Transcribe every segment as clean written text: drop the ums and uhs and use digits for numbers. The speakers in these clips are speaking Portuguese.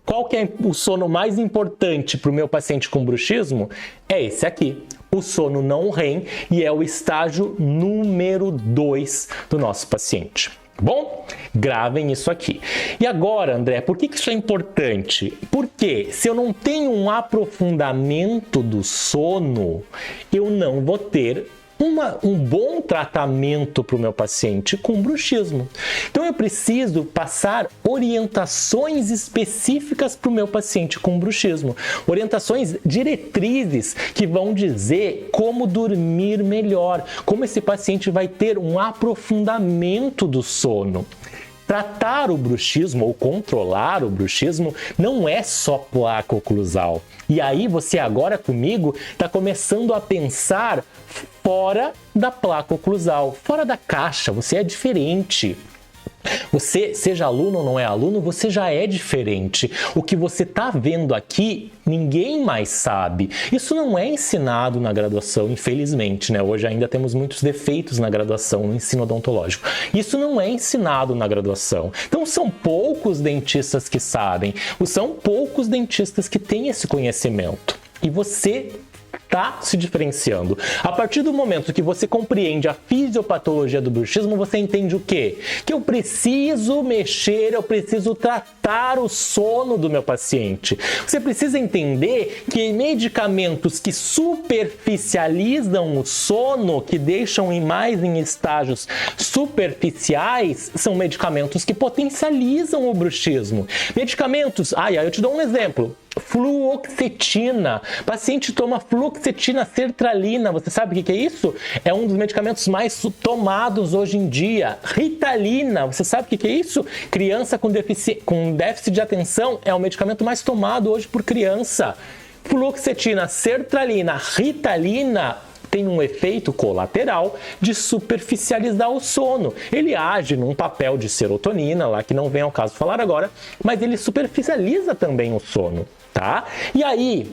Qual que é o sono mais importante para o meu paciente com bruxismo? É esse aqui, o sono não REM, e é o estágio número 2 do nosso paciente. Bom, gravem isso aqui. E agora, André, por que isso é importante? Porque se eu não tenho um aprofundamento do sono, eu não vou ter um bom tratamento para o meu paciente com bruxismo. Então eu preciso passar orientações específicas para o meu paciente com bruxismo. Orientações diretrizes que vão dizer como dormir melhor, como esse paciente vai ter um aprofundamento do sono. Tratar o bruxismo ou controlar o bruxismo não é só placa oclusal. E aí você agora comigo está começando a pensar fora da placa oclusal, fora da caixa, você é diferente. Você, seja aluno ou não é aluno, você já é diferente. O que você está vendo aqui, ninguém mais sabe. Isso não é ensinado na graduação, infelizmente, né? Hoje ainda temos muitos defeitos na graduação, no ensino odontológico. Isso não é ensinado na graduação. Então, são poucos dentistas que sabem, são poucos dentistas que têm esse conhecimento. E você está se diferenciando. A partir do momento que você compreende a fisiopatologia do bruxismo, você entende o quê? Que eu preciso mexer, eu preciso tratar o sono do meu paciente. Você precisa entender que medicamentos que superficializam o sono, que deixam mais em estágios superficiais, são medicamentos que potencializam o bruxismo. Medicamentos, eu te dou um exemplo. Fluoxetina. O paciente toma fluoxetina sertralina. Você sabe o que é isso? É um dos medicamentos mais tomados hoje em dia. Ritalina. Você sabe o que é isso? Criança com déficit de atenção é o medicamento mais tomado hoje por criança. Fluoxetina, sertralina, ritalina tem um efeito colateral de superficializar o sono. Ele age num papel de serotonina, lá que não vem ao caso falar agora, mas ele superficializa também o sono, tá? E aí,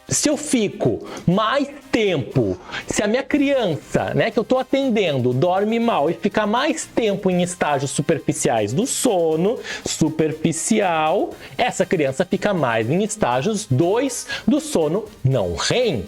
se eu fico mais tempo, se a minha criança, né, que eu estou atendendo, dorme mal e fica mais tempo em estágios superficiais do sono, superficial, essa criança fica mais em estágios 2 do sono não REM.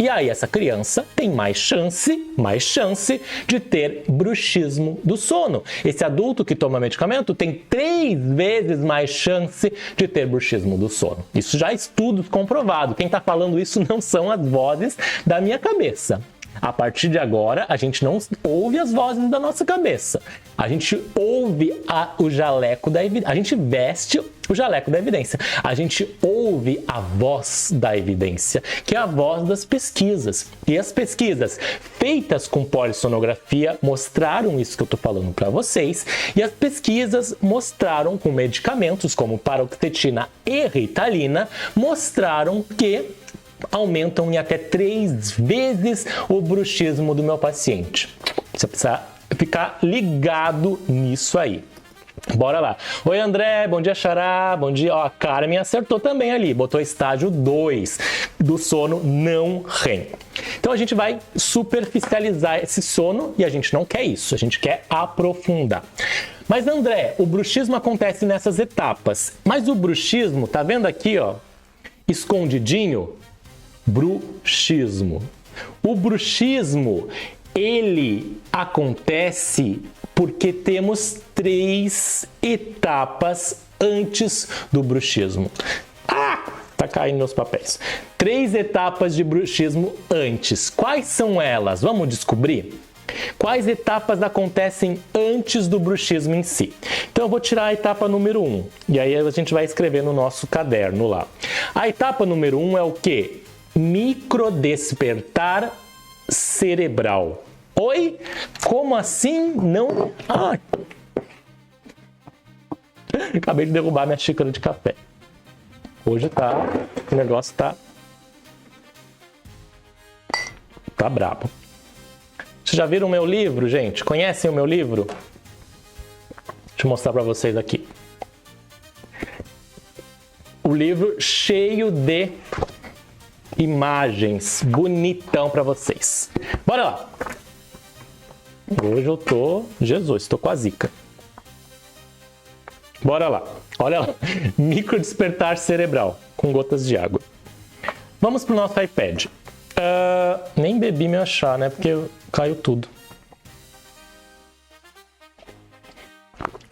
E aí essa criança tem mais chance de ter bruxismo do sono. Esse adulto que toma medicamento tem 3 vezes mais chance de ter bruxismo do sono. Isso já é estudos comprovados. Quem está falando isso não são as vozes da minha cabeça. A partir de agora, a gente não ouve as vozes da nossa cabeça. A gente ouve o jaleco da evidência. A gente veste o jaleco da evidência. A gente ouve a voz da evidência, que é a voz das pesquisas. E as pesquisas feitas com polissonografia mostraram isso que eu estou falando para vocês. E as pesquisas mostraram com medicamentos como paroxetina e ritalina, mostraram que aumentam em até 3 vezes o bruxismo do meu paciente. Você precisa ficar ligado nisso aí. Bora lá. Oi, André, bom dia, Xará, bom dia. Ó, a Carmen acertou também ali, botou estágio 2 do sono não REM. Então a gente vai superficializar esse sono e a gente não quer isso, a gente quer aprofundar. Mas, André, o bruxismo acontece nessas etapas. Mas o bruxismo, tá vendo aqui, ó, escondidinho? Bruxismo. O bruxismo, ele acontece porque temos 3 etapas antes do bruxismo. Tá caindo meus papéis. 3 etapas de bruxismo antes. Quais são elas? Vamos descobrir? Quais etapas acontecem antes do bruxismo em si? Então eu vou tirar a etapa número 1. E aí a gente vai escrever no nosso caderno lá. A etapa número 1 é o quê? Microdespertar cerebral. Oi? Como assim? Não... Acabei de derrubar minha xícara de café. Hoje o negócio tá brabo. Vocês já viram o meu livro, gente? Conhecem o meu livro? Deixa eu mostrar para vocês aqui. O livro cheio de imagens, bonitão para vocês. Bora lá! Hoje eu tô... Jesus, tô com a zica. Bora lá. Olha lá, microdespertar cerebral com gotas de água. Vamos para o nosso iPad. Nem bebi meu chá, né? Porque caiu tudo.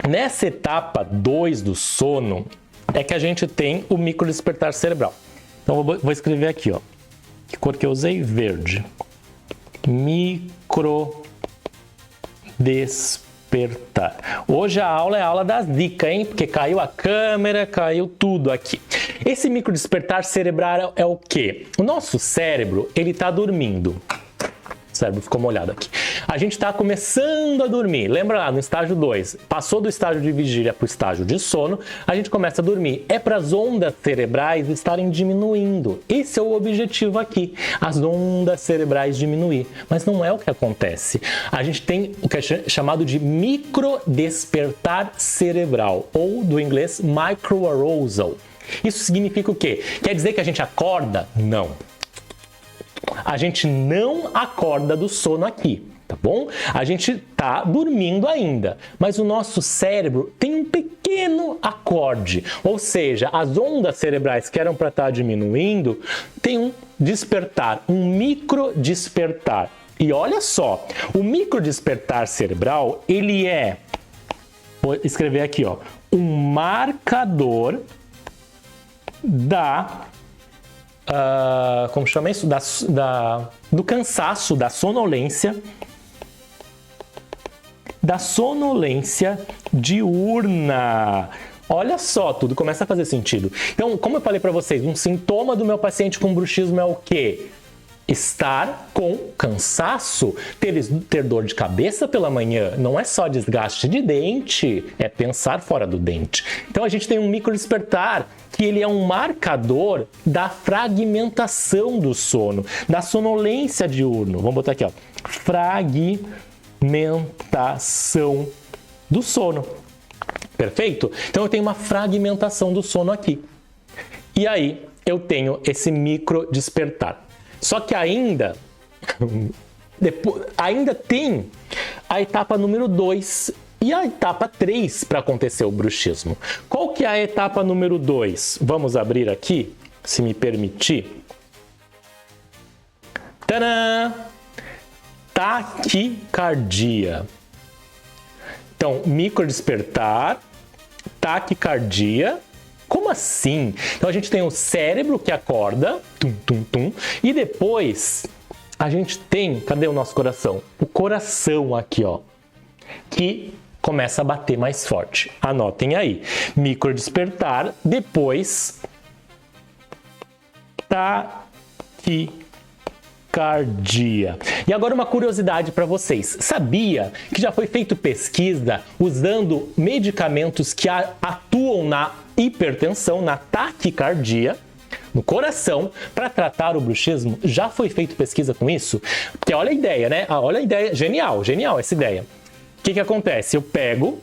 Nessa etapa 2 do sono é que a gente tem o microdespertar cerebral. Então eu vou escrever aqui, ó. Que cor que eu usei? Verde. Microdespertar. Hoje a aula é a aula das dicas, hein? Porque caiu a câmera, caiu tudo aqui. Esse microdespertar cerebral é o quê? O nosso cérebro, ele tá dormindo. O cérebro ficou molhado aqui. A gente está começando a dormir. Lembra lá, no estágio 2, passou do estágio de vigília para o estágio de sono, a gente começa a dormir. É para as ondas cerebrais estarem diminuindo. Esse é o objetivo aqui, as ondas cerebrais diminuir. Mas não é o que acontece. A gente tem o que é chamado de microdespertar cerebral, ou do inglês microarousal. Isso significa o quê? Quer dizer que a gente acorda? Não. A gente não acorda do sono aqui, tá bom? A gente tá dormindo ainda, mas o nosso cérebro tem um pequeno acorde, ou seja, as ondas cerebrais que eram para estar diminuindo, tem um despertar, um microdespertar. E olha só, o microdespertar cerebral, ele é, vou escrever aqui, ó, um marcador como chama isso? Do cansaço, da sonolência diurna. Olha só, tudo começa a fazer sentido. Então, como eu falei para vocês, um sintoma do meu paciente com bruxismo é o quê? Estar com cansaço, ter dor de cabeça pela manhã, não é só desgaste de dente, é pensar fora do dente. Então a gente tem um microdespertar, que ele é um marcador da fragmentação do sono, da sonolência diurna. Vamos botar aqui, ó, fragmentação do sono. Perfeito? Então eu tenho uma fragmentação do sono aqui. E aí eu tenho esse microdespertar. Só que ainda tem a etapa número 2 e a etapa 3 para acontecer o bruxismo. Qual que é a etapa número 2? Vamos abrir aqui, se me permitir. Tadã! Taquicardia. Então, microdespertar, taquicardia. Como assim? Então a gente tem o cérebro que acorda, tum, tum, tum, e depois a gente tem, cadê o nosso coração? O coração aqui, ó, que começa a bater mais forte. Anotem aí, microdespertar, depois taquicardia. E agora uma curiosidade para vocês. Sabia que já foi feita pesquisa usando medicamentos que atuam na hipertensão, na taquicardia, no coração, para tratar o bruxismo? Já foi feita pesquisa com isso? Porque olha a ideia, né? Olha a ideia, genial essa ideia. O que acontece? Eu pego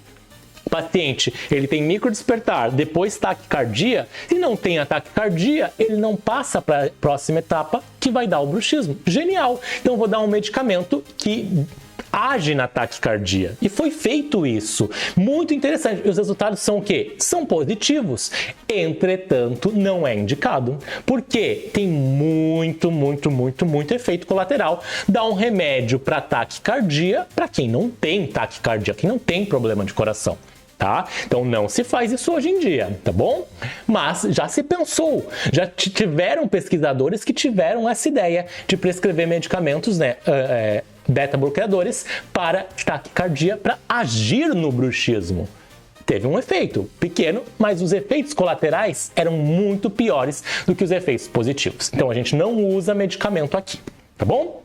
o paciente, ele tem microdespertar, depois taquicardia. Se não tem a taquicardia, ele não passa para a próxima etapa, que vai dar o bruxismo. Genial! Então eu vou dar um medicamento que age na taquicardia. E foi feito isso. Muito interessante. E os resultados são o quê? São positivos. Entretanto, não é indicado. Porque tem muito efeito colateral. Dá um remédio para taquicardia para quem não tem taquicardia, quem não tem problema de coração. Tá? Então não se faz isso hoje em dia, tá bom? Mas já se pensou, já tiveram pesquisadores que tiveram essa ideia de prescrever medicamentos, né, beta-bloqueadores para taquicardia, para agir no bruxismo. Teve um efeito pequeno, mas os efeitos colaterais eram muito piores do que os efeitos positivos. Então a gente não usa medicamento aqui, tá bom?